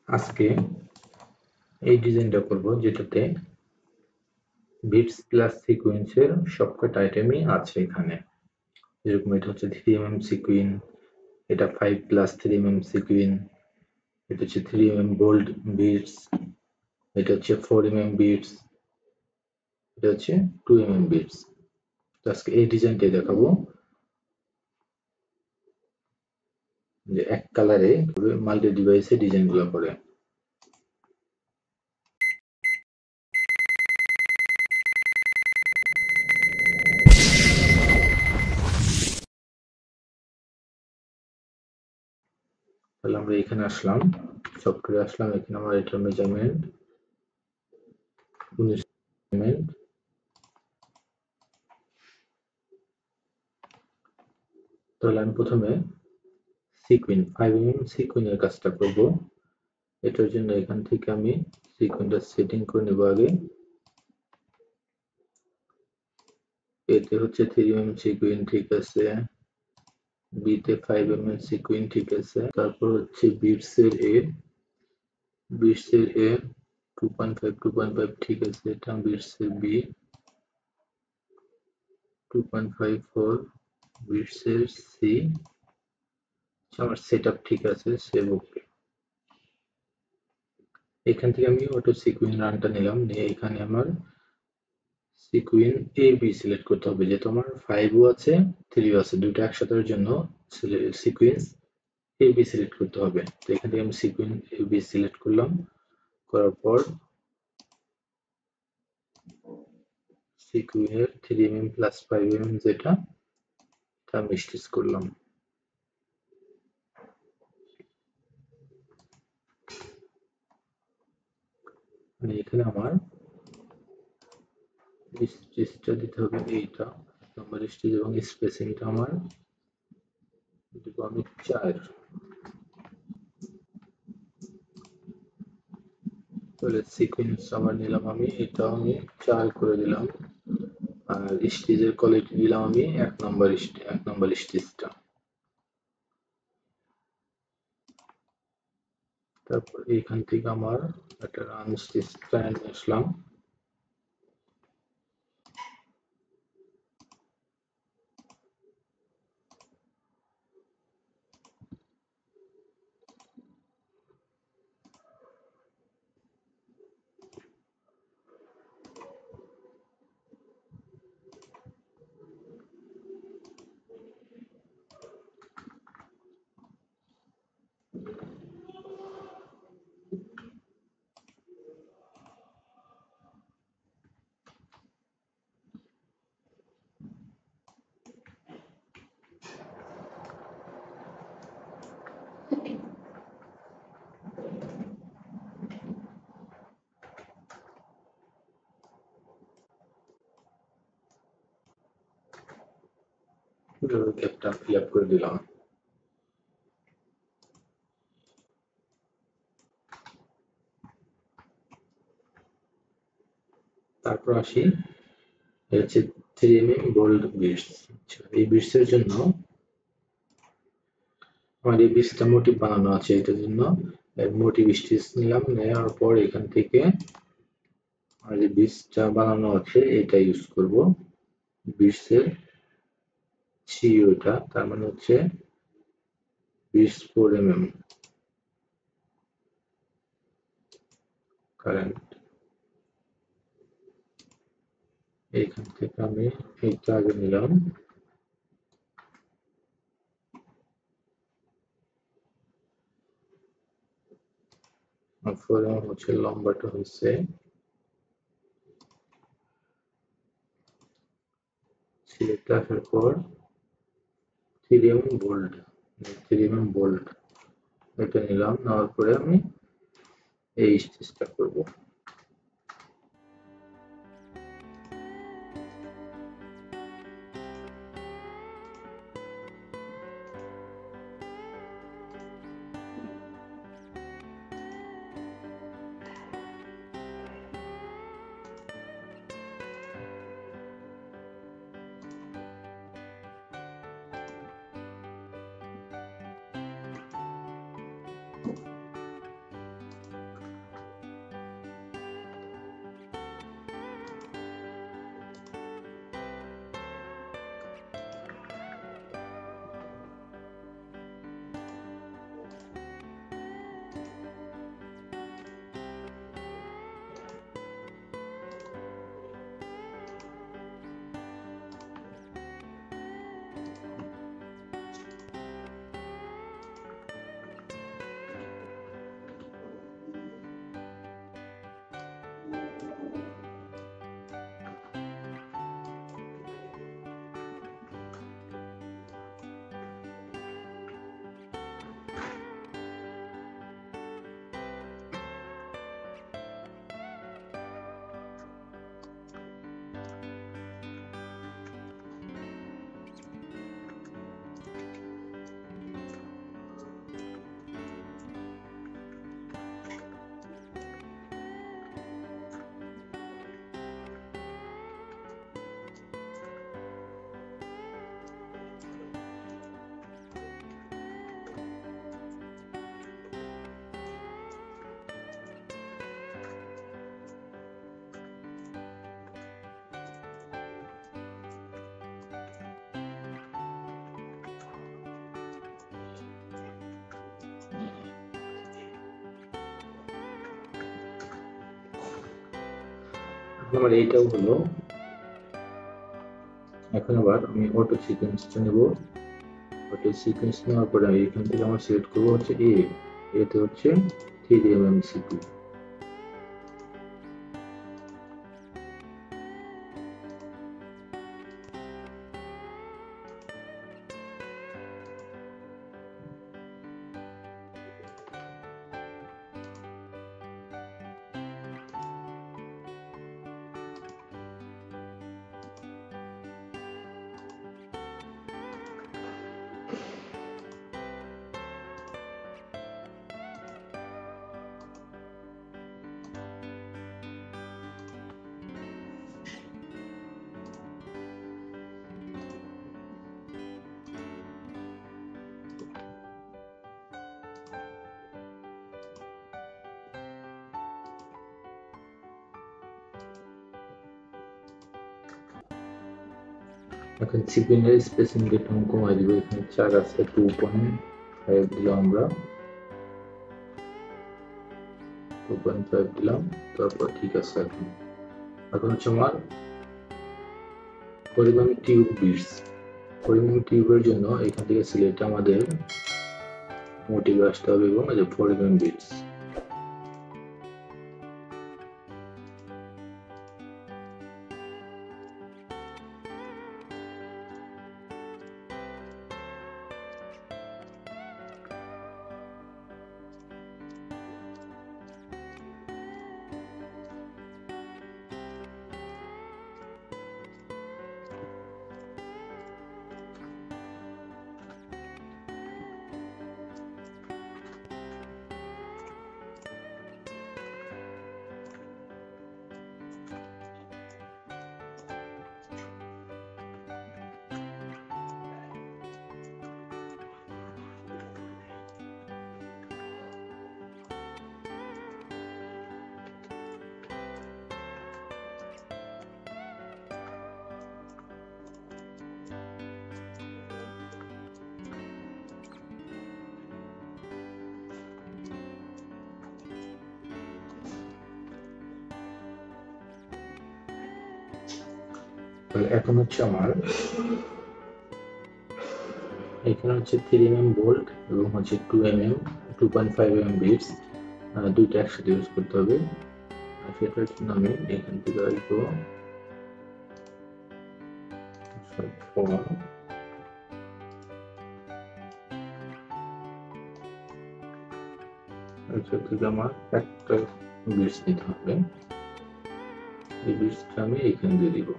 আজকে এই ডিজাইনটা করব যেটাতে বিটস প্লাস সিকোয়েন্সের সবকটা আইটেমই আছে এখানে। যেরকম এটা হচ্ছে 3mm সিকুইন, এটা 5 প্লাস 3mm সিকুইন, এটা হচ্ছে 3mm বোল্ড বিটস, এটা হচ্ছে 4mm বিটস, এটা হচ্ছে 2mm বিটস। তো আজকে এই ডিজাইনটাই দেখাবো যে এক কালারে মাল্টি ডিভাইসে ডিজাইনগুলো করে। তাহলে আমরা এখানে আসলাম, সফটওয়্যারে আসলাম, এখানে আমার এটার মেজারমেন্ট 19 মেজারমেন্ট। তাহলে আমি প্রথমে সিকুইন 5mm সিকুইনের কাজটা করব। এটার জন্য এখান থেকে আমি সিকুইনটা সেটিং করে নেব আগে। এতে হচ্ছে 3mm সিকুইন ঠিক আছে, বিতে 5mm সিকুইন ঠিক আছে, তারপর হচ্ছে বিটসের এ 2.5 ঠিক আছে, এটা বিটসের বি 2.54, বিটসের সি আমার সেটআপ ঠিক আছে, সেভ ওকে। এখান থেকে আমি অটো সিকুইন রানটা নিলাম, নিয়ে এখানে আমার সিকুইন এ বি সিলেক্ট করতে হবে, যেহেতু আমার 5ও আছে 3ও আছে, দুটো একসাথে জন্য সিকুয়েন্স এ বি সিলেক্ট করতে হবে। তো এখান থেকে আমি সিকুইন এ বি সিলেক্ট করলাম, করার পর সিকুইনের 3mm প্লাস 5mm যেটা আমি স্টিচ করলাম। মানে এখানে আমার স্টিচটা দিতে হবে এইটা নাম্বার স্টিচ, এবং স্পেসিংটা আমার দিব আমি 4। তাহলে সিকোয়েন্স আমার নিলাম আমি, এটা আমি 4 করে দিলাম, আর স্টিচের কোয়ালিটি দিলাম আমি 1 নম্বর স্টিচটা। তারপর এইখান থেকে আমার একটা রান স্টিচটা নিয়ে আসলাম। গ্যাপটা ফিল আপ করে দিলাম। তারপর আসি হচ্ছে 3mm বোল্ড বিটস। এই বিটসের জন্য আমার এই বিটসটা মোটিভ বানানো আছে, এটার জন্য মোটিভ স্টিচ নিলাম, নেওয়ার পর এখান থেকে আর যে বিটসটা বানানো আছে এটা ইউজ করব। বিটসের সি ওটা, তার মানে হচ্ছে বিটস 4mm কারেন্ট। এইখান থেকে আমি এইটা আগে নিলাম, আর 4mm হচ্ছে লম্বাটা হচ্ছে, সিলেক্ট আসার পর 3mm বোল্ড, 3mm বোল্ড এটা নিলাম, নেওয়ার পরে আমি এই স্টিচটা করব। আমার এইটাও হলো। এখন আবার আমি অটো সিকোয়েন্সটা নেব। অটো সিকোয়েন্স নেওয়ার পরে আমি এখান থেকে আমার সিলেক্ট করবো হচ্ছে এতে হচ্ছে 3mm সিপি। এখন সিপিএনের স্পেসিং রেট আমি কমাই দিব। এখানে 4 আছে, 2.5 দিলাম আমরা, 2.5 দিলাম। তারপর ঠিক আছে। এখন হচ্ছে আমার পরিমাণ টিউব বিটস। পরিমাণ টিউবের জন্য এখান থেকে সিলেক্ট আমাদের মোটিভে আসতে হবে এবং এই যে পরিমাণ বিটস। এখন হচ্ছে আমার এখানে হচ্ছে 3mm বোল্ট এবং হচ্ছে 2.5mm বিটস, দুইটা একসাথে ইউজ করতে হবে। সেটার জন্য আমি এখান থেকে আসবো এখান থেকে আমার একটা বিটস নিতে হবে। এই বিটসটা আমি এখানে দিয়ে দিব।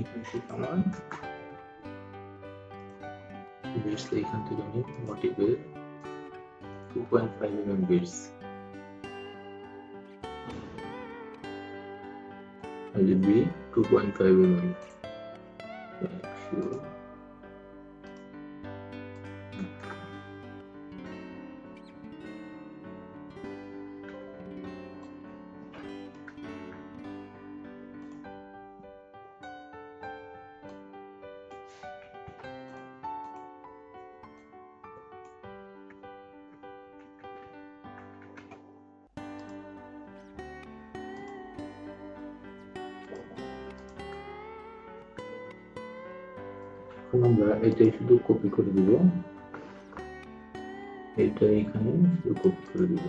এখান থেকে আমার বিটস, এখান থেকে আমি মোটিভের 2.5mm বিটস, বি 2.5mm। এখন আমরা এটাই শুধু কপি করে দিব, এটা এখানে শুধু কপি করে দিব।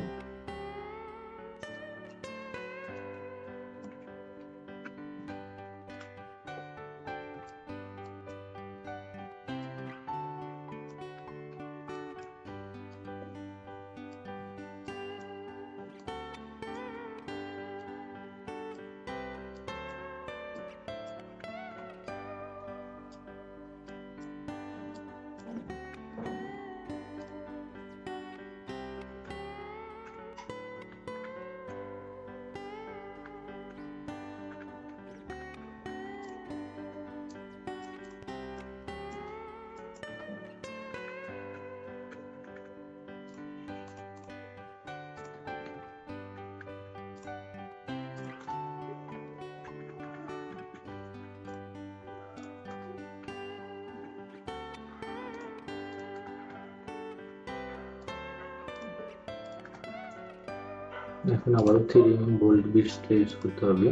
এখন আবারও 3mm বোল্ড বিটসটা ইউজ করতে হবে।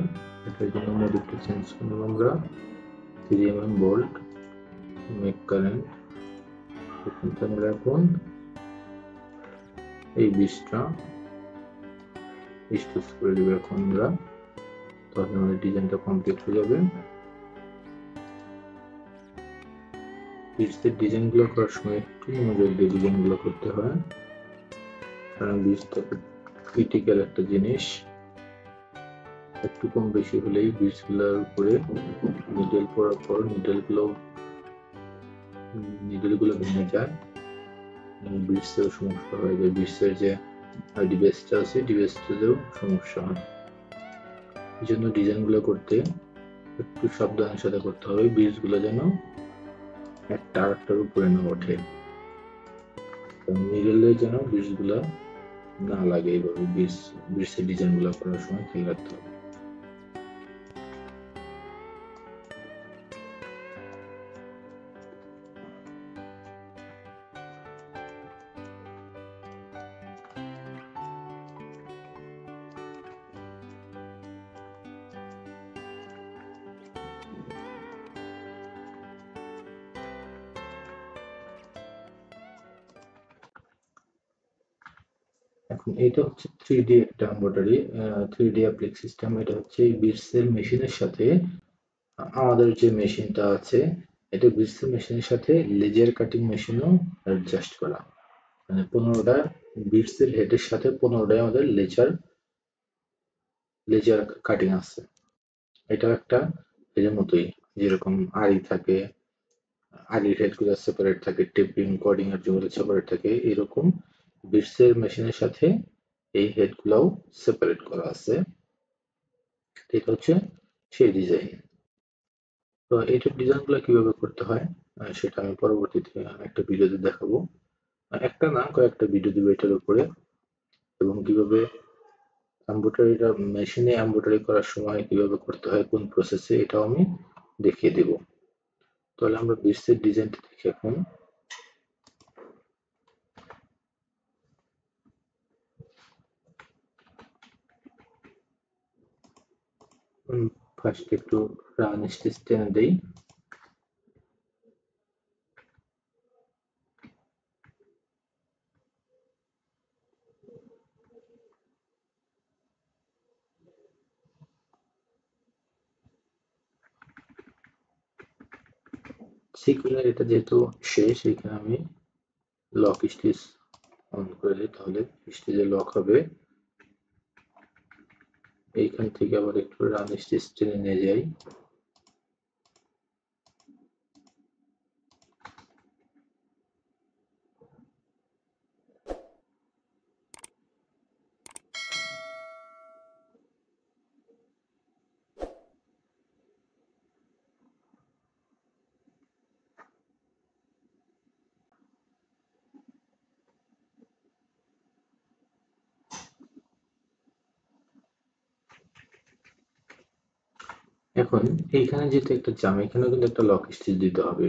এটার জন্য মোডিফটা চেঞ্জ করব আমরা। 3mm বোল্ড মেক কারেন্ট, এখান থেকে আমরা এখন এই বিটসটা স্টোর করে দেবো এখন আমরা, তাহলে আমাদের ডিজাইনটা কমপ্লিট হয়ে যাবে। বিটসের ডিজাইনগুলো করার সময় একটু মনোযোগ দিয়ে ডিজাইনগুলো করতে হয়, কারণ বিটসটা ক্রিটিক্যাল একটা জিনিস। একটু কম বেশি হলেই বিটসগুলোর উপরে নিডল পড়ার পর নিডলগুলো ভেঙে যায়, বিটসেও সমস্যা হয়ে যায়। বিটসের যে ডিভাইসটা আছে ডিভাইসটাতেও সমস্যা হয়। এই জন্য ডিজাইনগুলো করতে একটু সাবধানের সাথে করতে হবে, বিটসগুলো যেন একটা আরেকটার উপরে না ওঠে, নিডলে যেন বিটসগুলো না লাগে। এইভাবে বিটসের ডিজাইনগুলো করার সময় খেয়াল রাখতে হবে। এখন এটা হচ্ছে 3D একটা এমব্রয়ডারি, 3D অ্যাপ্লিক সিস্টেম। এটা হচ্ছে বিটসের মেশিনের সাথে আমাদের যে মেশিনটা আছে, এটা বিটসের মেশিনের সাথে লেজার কাটিং মেশিনও অ্যাডজাস্ট করা। মানে 15টা বিটসের হেডের সাথে 15টাই আমাদের লেজার কাটিং আছে। এটা একটা এর মতোই, যেরকম আড়ি থাকে, আড়ির হেডগুলো সেপারেট থাকে, টেপিং কোডিং এর যেগুলো সেপারেট থাকে, এরকম বিটসের মেশিনের সাথে এই হেডগুলোও সেপারেট করা আছে। এটা হচ্ছে সেই ডিজাইন। তো এইটার ডিজাইনগুলো কিভাবে করতে হয় সেটা আমি পরবর্তীতে একটা ভিডিওতে দেখাবো। একটা না, কয়েকটা ভিডিও দিব এটার উপরে, এবং কিভাবে এমব্রয়ডারিটা মেশিনে এমব্রয়ডারি করার সময় কিভাবে করতে হয়, কোন প্রসেসে, এটাও আমি দেখিয়ে দেব। তাহলে আমরা বিটসের ডিজাইনটা দেখি এখন। ফার্স্ট একটু রান স্টিচ টেনে দেই। সিকুয়েন্সের এটা যেহেতু শেষ, এখানে আমি লক স্টিচ অন করে দিই, তাহলে স্টিচে লক হবে। এইখান থেকে আবার একটু রান স্টিচ টেনে নিয়ে যাই। এখন এইখানে যেহেতু একটা জাম, এখানেও কিন্তু একটা লক স্টিচ দিতে হবে,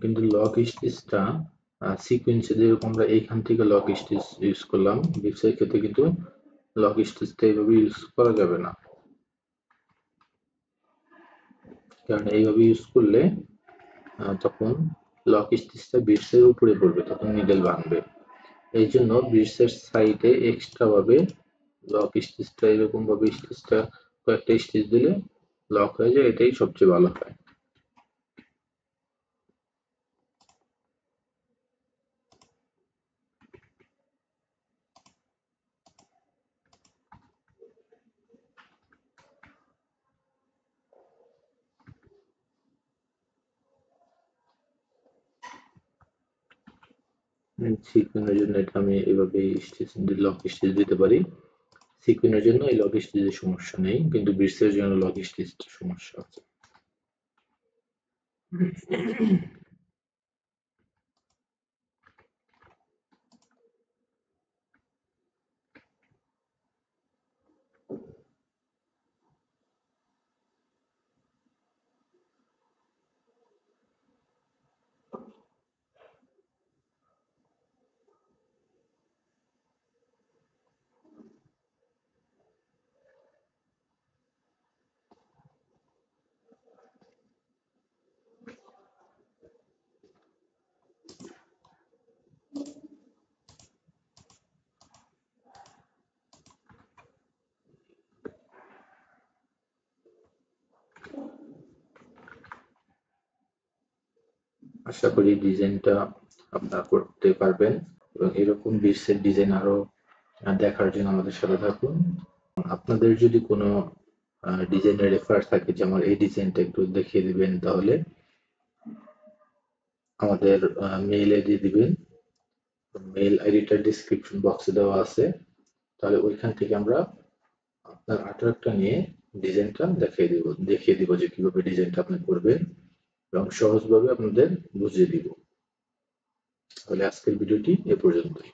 কিন্তু লক স্টিচটা সিকোয়েন্সে যেরকম আমরা এইখান থেকে লক স্টিচ ইউজ করলাম, বিটসের ক্ষেত্রে কিন্তু লক স্টিচটা এইভাবে ইউজ করা যাবে না। কারণ এইভাবে ইউজ করলে তখন লক স্টিচটা বিটসের উপরে পড়বে, তখন নিডল ভাঙবে। এই জন্য বিটসের সাইডে এক্সট্রা ভাবে লক স্টিচটা এরকম ভাবে স্টিচটা কয়েকটা স্টিচ দিলে লক হয়ে যায়, এটাই সবচেয়ে ভালো হয়। সিকুয়েন্সের জন্য এটা আমি এভাবে স্টিচ লক স্টিচ দিতে পারি। সিকুয়েন্সের জন্য এই লক স্টিচের সমস্যা নেই, কিন্তু বিটসের জন্য লক স্টিচের সমস্যা আছে। আশা করি ডিজাইনটা আপনারা করতে পারবেন এবং এরকম বিটসের ডিজাইন আরো দেখার জন্য আমাদের সাথে থাকুন। আপনাদের যদি কোনো ডিজাইনের রেফার থাকে যে আমার এই ডিজাইনটা একটু দেখিয়ে দিবেন, তাহলে আমাদের মেইলে দিয়ে দিবেন। মেইল আইডিটা ডিসক্রিপশন বক্সে দেওয়া আছে, তাহলে ওইখান থেকে আমরা আপনার আর্টওয়ার্কটা নিয়ে ডিজাইনটা দেখিয়ে দিব যে কিভাবে ডিজাইনটা আপনি করবেন এবং সহজভাবে আপনাদের বুঝিয়ে দিব। তাহলে আজকের ভিডিওটি এ পর্যন্তই।